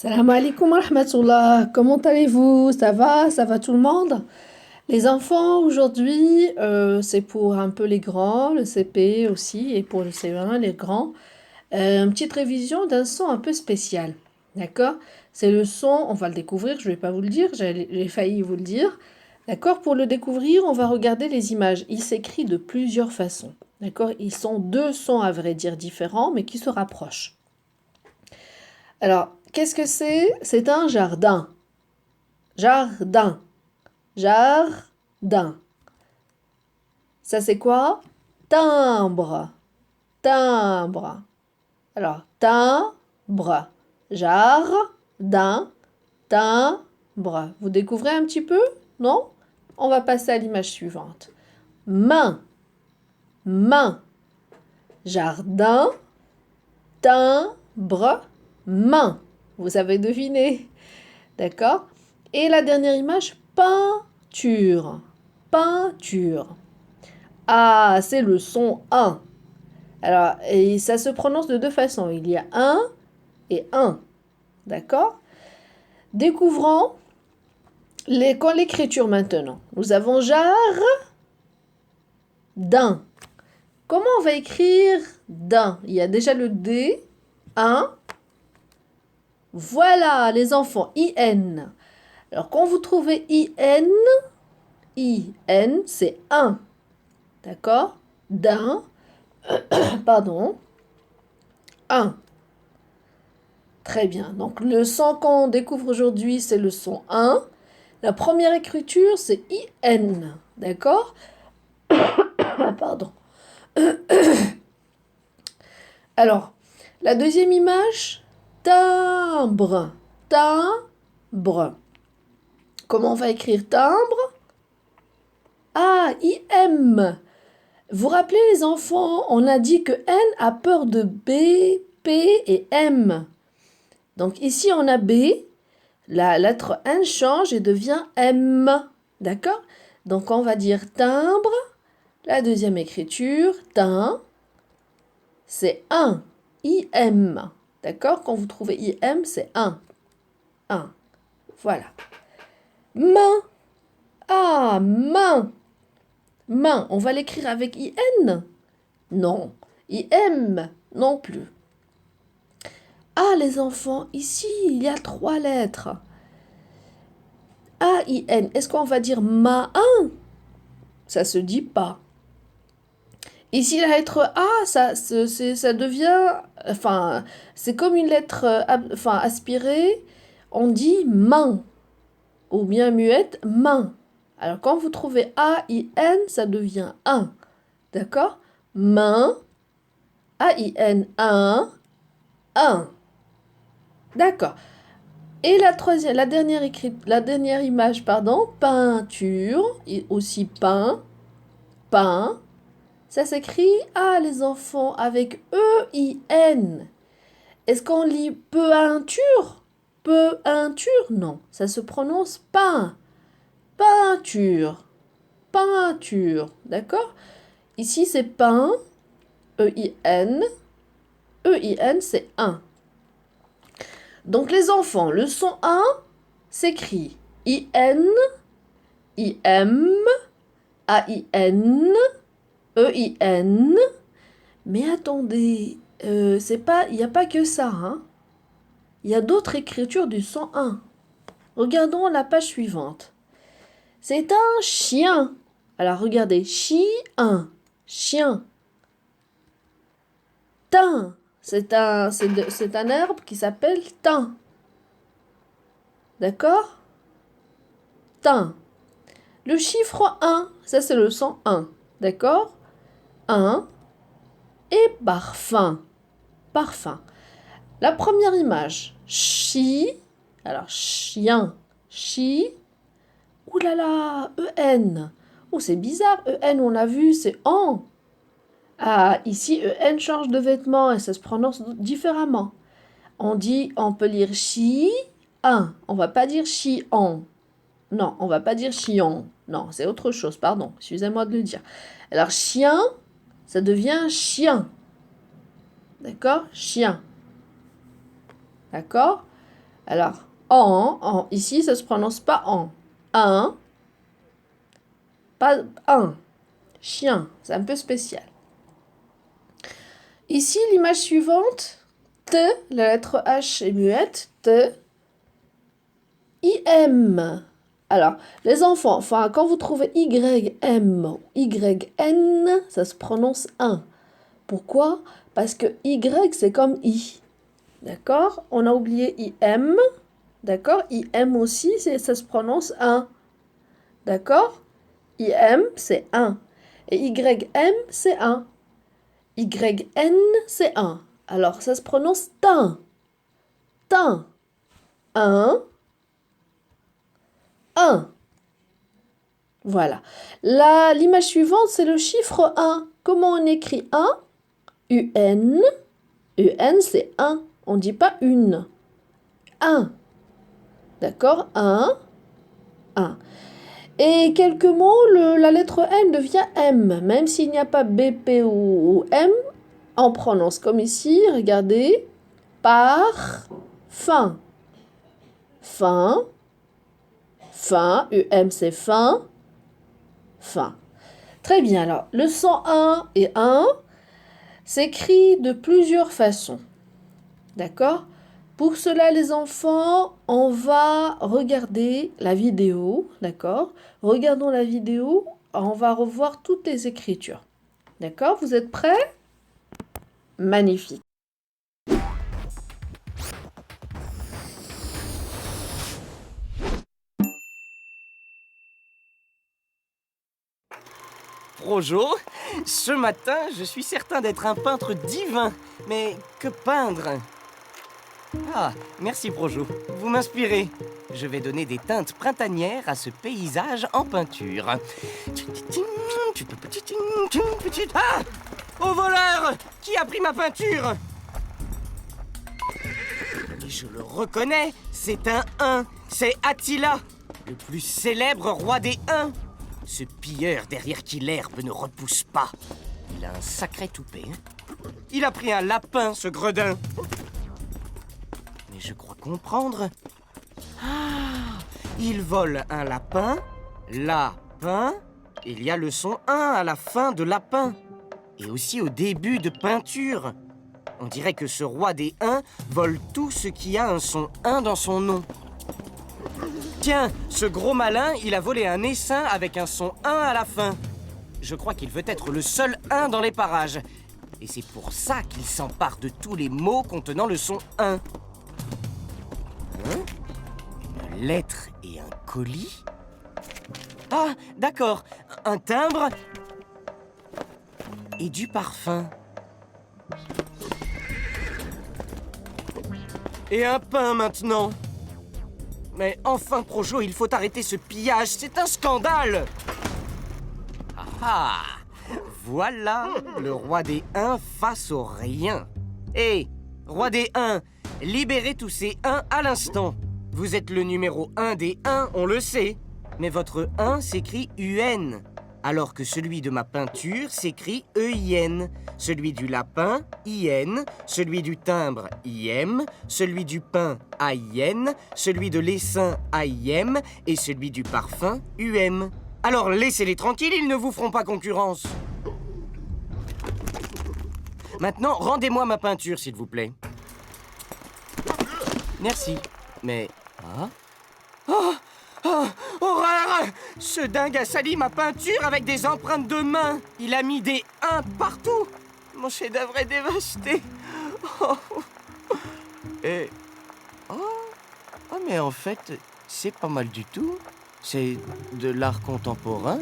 Salam alaikum wa rahmatullah. Comment allez-vous? Ça va? Ça va tout le monde? Les enfants, aujourd'hui, c'est pour un peu les grands, le CP aussi, et pour le CE1, les grands. Une petite révision d'un son un peu spécial. D'accord? C'est le son, on va le découvrir, je ne vais pas vous le dire, j'ai failli vous le dire. D'accord? Pour le découvrir, on va regarder les images. Il s'écrit de plusieurs façons. D'accord? Ils sont deux sons, à vrai dire, différents, mais qui se rapprochent. Alors, qu'est-ce que c'est? C'est un jardin. Jardin. Jardin. Ça, c'est quoi? Timbre. Timbre. Alors, timbre. Jardin. Timbre. Vous découvrez un petit peu? Non? On va passer à l'image suivante. Main. Main. Jardin. Timbre. Main. Vous avez deviné. D'accord? Et la dernière image, peinture. Peinture. Ah, c'est le son 1. Alors, et ça se prononce de deux façons. Il y a un et un. D'accord? Découvrons l'écriture maintenant. Nous avons jardin. Comment on va écrire din? Il y a déjà le D. Un. Voilà, les enfants. IN. Alors, quand vous trouvez IN, c'est un. D'accord? D'un. Pardon. Un. Très bien. Donc, le son qu'on découvre aujourd'hui, c'est le son 1. La première écriture, c'est IN. D'accord? Pardon. Alors, la deuxième image, timbre. Timbre. Comment on va écrire timbre? Ah, IM. Vous rappelez les enfants, on a dit que N a peur de B, P et M. Donc ici on a B, la lettre N change et devient M. D'accord? Donc on va dire timbre, la deuxième écriture, tin, c'est 1, IM. D'accord? Quand vous trouvez IM, c'est 1. 1. Voilà. Main. Ah, main. Main, on va l'écrire avec IN? Non. IM non plus. Ah, les enfants, ici, il y a 3 lettres. A-I-N. Est-ce qu'on va dire ma-un? Ça se dit pas. Ici, la lettre A, ça devient... Enfin, c'est comme une lettre aspirée. On dit main. Ou bien muette, main. Alors, quand vous trouvez A-I-N, ça devient un. D'accord? Main. A-I-N, un. Un. D'accord. Et la dernière image, pardon, peinture, et aussi peint. Ça s'écrit, ah les enfants, avec E-I-N. Est-ce qu'on lit peinture? Peinture? Non, ça se prononce peint. Peinture. Peinture. D'accord? Ici c'est peint, E-I-N. E-I-N c'est un. Donc les enfants, le son 1 s'écrit I-N, I-M, A-I-N, E-I-N. Mais attendez, il n'y a pas que ça, hein. Il y a d'autres écritures du son 1. Regardons la page suivante. C'est un chien. Alors regardez, chien, chien. Thym, c'est un herbe qui s'appelle thym. D'accord? Thym. Le chiffre 1, ça c'est le son 1. D'accord? 1 et parfum. Parfum. La première image, chi. Alors, chien, chi. Ouh là là, E-N. Oh, c'est bizarre, E-N, on a vu, c'est en. Ah, ici, E-N change de vêtement et ça se prononce différemment. On peut lire chi, un. On va pas dire chi, en. Non, on va pas dire chion. Non, c'est autre chose, pardon. Excusez-moi de le dire. Alors, chien, ça devient chien. D'accord? Chien. D'accord? Alors, ici, ça se prononce pas en. Un, pas un. Chien, c'est un peu spécial. Ici, l'image suivante, T, la lettre H est muette, T, IM. Alors, les enfants, enfin, quand vous trouvez YM ou YN, ça se prononce 1. Pourquoi? Parce que Y, c'est comme I. D'accord? On a oublié IM. D'accord? IM aussi, ça se prononce 1. D'accord? IM, c'est 1. Et YM, c'est 1. YN, c'est 1. Alors, ça se prononce tin. Tin. 1. 1. Voilà. L'image suivante, c'est le chiffre 1. Comment on écrit 1? UN. UN, c'est 1. On ne dit pas une. 1. D'accord? 1. 1. Et quelques mots, la lettre M devient M. Même s'il n'y a pas BP ou M, on prononce comme ici, regardez, par, fin. Fin, fin, UM c'est fin, fin. Très bien, alors le son 1 et 1 s'écrit de plusieurs façons. D'accord? Pour cela, les enfants, on va regarder la vidéo. D'accord? Regardons la vidéo, on va revoir toutes les écritures. D'accord? Vous êtes prêts? Magnifique. Projo, ce matin, je suis certain d'être un peintre divin. Mais que peindre? Ah, merci Projo, vous m'inspirez. Je vais donner des teintes printanières à ce paysage en peinture. Ah! Au voleur! Qui a pris ma peinture? Et je le reconnais, c'est un Hun, c'est Attila, le plus célèbre roi des Huns. Ce pilleur derrière qui l'herbe ne repousse pas. Il a un sacré toupet. Il a pris un lapin, ce gredin. Mais je crois comprendre. Ah, il vole un lapin, lapin. Il y a le son 1 à la fin de lapin. Et aussi au début de peinture. On dirait que ce roi des Huns vole tout ce qui a un son 1 dans son nom. Tiens, ce gros malin, il a volé un essaim avec un son 1 à la fin. Je crois qu'il veut être le seul 1 dans les parages. Et c'est pour ça qu'il s'empare de tous les mots contenant le son 1. Une lettre et un colis? Ah, d'accord. Un timbre et du parfum. Et un pain maintenant. Mais enfin, Projo, il faut arrêter ce pillage, c'est un scandale! Ah! Voilà le roi des Huns face au rien. Hé, roi des Huns, libérez tous ces Huns à l'instant. Vous êtes le numéro 1 des Huns, on le sait. Mais votre 1 s'écrit UN, alors que celui de ma peinture s'écrit EIN, celui du lapin, IN, celui du timbre, IM, celui du pain, AIN, celui de l'essaim, AIM, et celui du parfum, UM. Alors laissez-les tranquilles, ils ne vous feront pas concurrence. Maintenant, rendez-moi ma peinture, s'il vous plaît. Merci, mais... Ah? Oh! Oh, horreur! Ce dingue a sali ma peinture avec des empreintes de main. Il a mis des 1 partout. Mon chef-d'œuvre est dévasté. Oh. Et... Oh, mais en fait, c'est pas mal du tout. C'est de l'art contemporain.